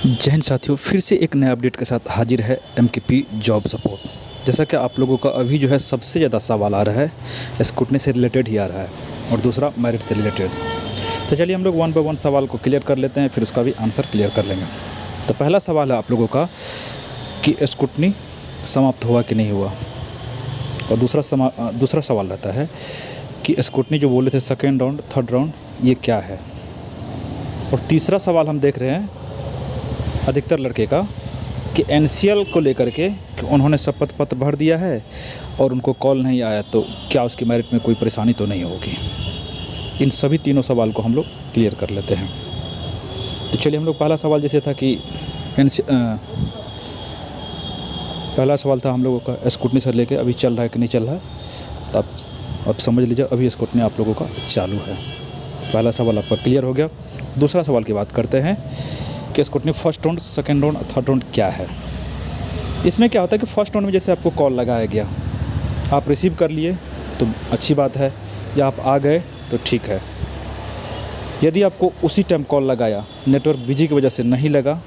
जय हिंद साथियों, फिर से एक नए अपडेट के साथ हाजिर है एमकेपी जॉब सपोर्ट। जैसा कि आप लोगों का अभी जो है सबसे ज़्यादा सवाल आ रहा है स्कूटनी से रिलेटेड ही आ रहा है और दूसरा मेरिट से रिलेटेड। तो चलिए हम लोग वन बाय वन सवाल को क्लियर कर लेते हैं, फिर उसका भी आंसर क्लियर कर लेंगे। तो पहला सवाल है आप लोगों का कि स्कूटनी समाप्त हुआ कि नहीं हुआ, और दूसरा सवाल रहता है कि स्कूटनी जो बोले थे सेकेंड राउंड थर्ड राउंड ये क्या है। और तीसरा सवाल हम देख रहे हैं अधिकतर लड़के का कि एनसीएल को लेकर के कि उन्होंने शपथ पत्र भर दिया है और उनको कॉल नहीं आया, तो क्या उसकी मेरिट में कोई परेशानी तो नहीं होगी। इन सभी तीनों सवाल को हम लोग क्लियर कर लेते हैं। तो चलिए हम लोग पहला सवाल जैसे था कि पहला सवाल था हम लोगों का स्कूटनी से लेके अभी चल रहा है कि नहीं चल रहा है, तो आप समझ लीजिए अभी स्कूटनी आप लोगों का चालू है। पहला सवाल आपका क्लियर हो गया। दूसरा सवाल की बात करते हैं कि scrutiny first round second round third round क्या है। इसमें क्या होता है कि फर्स्ट राउंड में जैसे आपको कॉल लगाया गया, आप रिसीव कर लिए तो अच्छी बात है, या आप आ गए तो ठीक है। यदि आपको उसी टाइम कॉल लगाया, नेटवर्क बिजी की वजह से नहीं लगा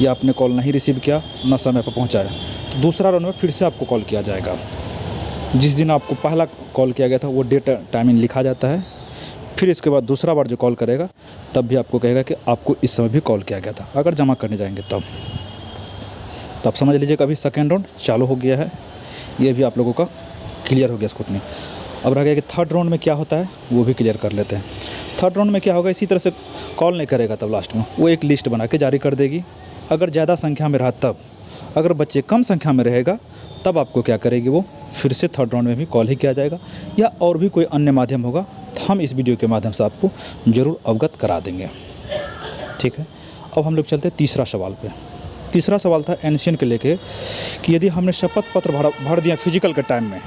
या आपने कॉल नहीं रिसीव किया, ना समय पर पहुंचाया, तो दूसरा राउंड में फिर से आपको कॉल किया जाएगा। जिस दिन आपको पहला कॉल किया गया था वो डेट टाइमिंग लिखा जाता है। फिर इसके बाद दूसरा बार जो कॉल करेगा तब भी आपको कहेगा कि आपको इस समय भी कॉल किया गया था, अगर जमा करने जाएंगे तब। तो आप समझ लीजिए कि अभी सेकेंड राउंड चालू हो गया है, ये भी आप लोगों का क्लियर हो गया स्कूटनी। अब रह गया कि थर्ड राउंड में क्या होता है वो भी क्लियर कर लेते हैं। थर्ड राउंड में क्या होगा, इसी तरह से कॉल नहीं करेगा तब लास्ट में वो एक लिस्ट बना के जारी कर देगी। अगर ज़्यादा संख्या में रहा तब, अगर बच्चे कम संख्या में रहेगा तब आपको क्या करेगी, वो फिर से थर्ड राउंड में भी कॉल ही किया जाएगा, या और भी कोई अन्य माध्यम होगा तो हम इस वीडियो के माध्यम से आपको ज़रूर अवगत करा देंगे। ठीक है, अब हम लोग चलते हैं तीसरा सवाल पे। तीसरा सवाल था एनसीएल के लेके कि यदि हमने शपथ पत्र भर दिया फिजिकल के टाइम में,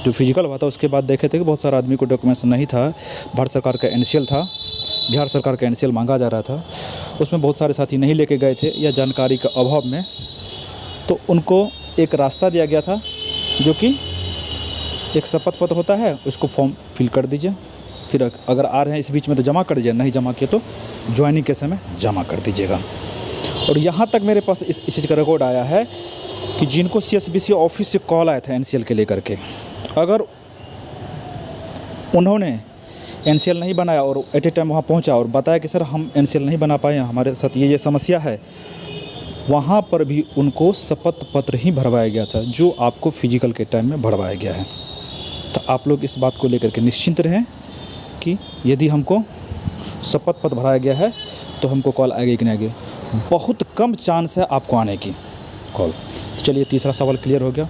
जो फिजिकल हुआ था उसके बाद देखे थे कि बहुत सारे आदमी को डॉक्यूमेंट्स नहीं था, भारत सरकार का एनसीएल था, बिहार सरकार का एनसीएल मांगा जा रहा था, उसमें बहुत सारे साथी नहीं लेके गए थे या जानकारी के अभाव में, तो उनको एक रास्ता दिया गया था जो कि एक शपथ पत्र होता है, उसको फॉर्म फिल कर दीजिए, फिर अगर आ रहे हैं इस बीच में तो जमा कर दीजिए, नहीं जमा किए तो ज्वाइनिंग के समय जमा कर दीजिएगा। और यहाँ तक मेरे पास इस चीज़ का रिकॉर्ड आया है कि जिनको सीएसबीसी ऑफिस से कॉल आया था एनसीएल के लेकर के, अगर उन्होंने एनसीएल नहीं बनाया और एट ए टाइम वहाँ पहुँचा और बताया कि सर हम एनसीएल नहीं बना पाए, हमारे साथ ये समस्या है, वहाँ पर भी उनको शपथ पत्र ही भरवाया गया था जो आपको फिजिकल के टाइम में भरवाया गया है। तो आप लोग इस बात को लेकर के निश्चिंत रहें कि यदि हमको शपथ पत्र भराया गया है तो हमको कॉल आएगी कि नहीं आएगी। बहुत कम चांस है आपको आने की कॉल। तो चलिए तीसरा सवाल क्लियर हो गया।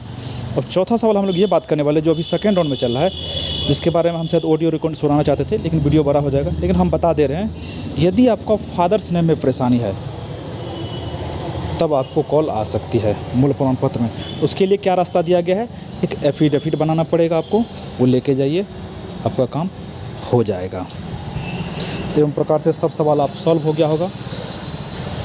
अब चौथा सवाल हम लोग ये बात करने वाले जो अभी सेकेंड राउंड में चल रहा है, जिसके बारे में हम शायद ऑडियो रिकॉर्ड सुनाना चाहते थे लेकिन वीडियो बड़ा हो जाएगा, लेकिन हम बता दे रहे हैं यदि आपका फादर्स नेम में परेशानी है तब आपको कॉल आ सकती है मूल प्रमाण पत्र में। उसके लिए क्या रास्ता दिया गया है, एक एफिडेविट बनाना पड़ेगा आपको, वो लेके जाइए, आपका काम हो जाएगा। तो एवं प्रकार से सब सवाल आप सॉल्व हो गया होगा।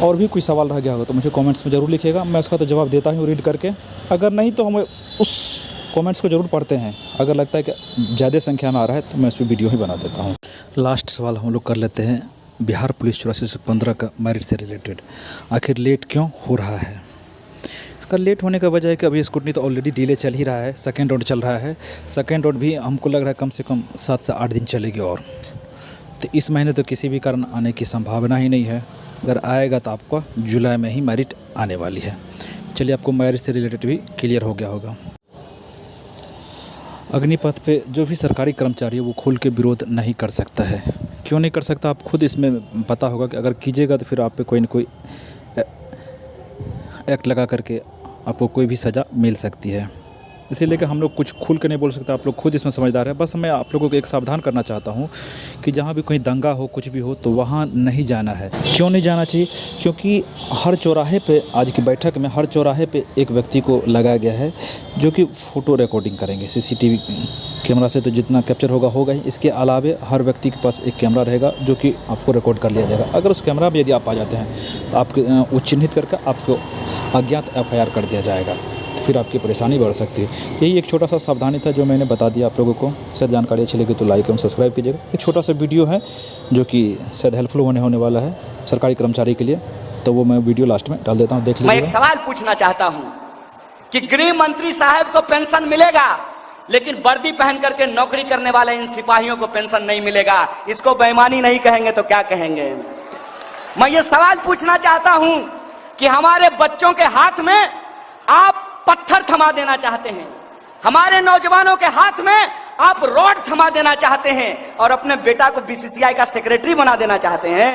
और भी कोई सवाल रह गया होगा तो मुझे कमेंट्स में ज़रूर लिखिएगा, मैं उसका तो जवाब देता हूँ रीड करके। अगर नहीं तो हम उस कमेंट्स को ज़रूर पढ़ते हैं, अगर लगता है कि ज़्यादा संख्या में आ रहा है तो मैं उस पर वीडियो ही बना देता हूँ। लास्ट सवाल हम लोग कर लेते हैं बिहार पुलिस 84 से 15 का मेरिट से रिलेटेड। आखिर लेट क्यों हो रहा है? इसका लेट होने का वजह है कि अभी स्कूटनी तो ऑलरेडी डिले चल ही रहा है, सेकेंड राउंड चल रहा है। सेकेंड राउंड भी हमको लग रहा है कम से कम 7 से 8 दिन चलेगी, और तो इस महीने तो किसी भी कारण आने की संभावना ही नहीं है। अगर आएगा तो आपका जुलाई में ही मेरिट आने वाली है। चलिए आपको मेरिट से रिलेटेड भी क्लियर हो गया होगा। अग्निपथ पे जो भी सरकारी कर्मचारी है वो खुल के विरोध नहीं कर सकता है। क्यों नहीं कर सकता, आप खुद इसमें पता होगा कि अगर कीजिएगा तो फिर आप पे कोई न कोई एक्ट लगा करके आपको कोई भी सज़ा मिल सकती है। इसीलिए कि हम लोग कुछ खुल के नहीं बोल सकते, आप लोग खुद इसमें समझदार है। बस मैं आप लोगों को एक सावधान करना चाहता हूँ कि जहाँ भी कोई दंगा हो, कुछ भी हो, तो वहाँ नहीं जाना है। क्यों नहीं जाना चाहिए? क्योंकि हर चौराहे पे, आज की बैठक में हर चौराहे पे एक व्यक्ति को लगाया गया है जो कि फ़ोटो रिकॉर्डिंग करेंगे। सीसीटीवी कैमरा से तो जितना कैप्चर होगा ही, इसके अलावे हर व्यक्ति के पास एक कैमरा रहेगा जो कि आपको रिकॉर्ड कर लिया जाएगा। अगर उस कैमरा में यदि आप आ जाते हैं तो आपको वो चिन्हित करके आपको अज्ञात FIR कर दिया जाएगा, फिर आपकी परेशानी बढ़ सकती है। यही एक छोटा सा सावधानी था जो मैंने बता दिया आप लोगों को। शायद जानकारी अच्छी लगी तो लाइक एवं सब्सक्राइब कीजिएगा। एक छोटा सा वीडियो है जो कि शायद हेल्पफुल होने वाला है सरकारी कर्मचारी के लिए। तो वो मैं वीडियो लास्ट में डाल देता हूँ, देख मैं एक लीजिएगा। सवाल पूछना चाहता हूं कि गृह मंत्री साहब को पेंशन मिलेगा, लेकिन वर्दी पहन करके नौकरी करने वाले इन सिपाहियों को पेंशन नहीं मिलेगा। इसको बेईमानी नहीं कहेंगे तो क्या कहेंगे? मैं ये सवाल पूछना चाहता हूं कि हमारे बच्चों के हाथ में आप पत्थर थमा देना चाहते हैं, हमारे नौजवानों के हाथ में आप रॉड थमा देना चाहते हैं और अपने बेटा को बीसीसीआई का सेक्रेटरी बना देना चाहते हैं।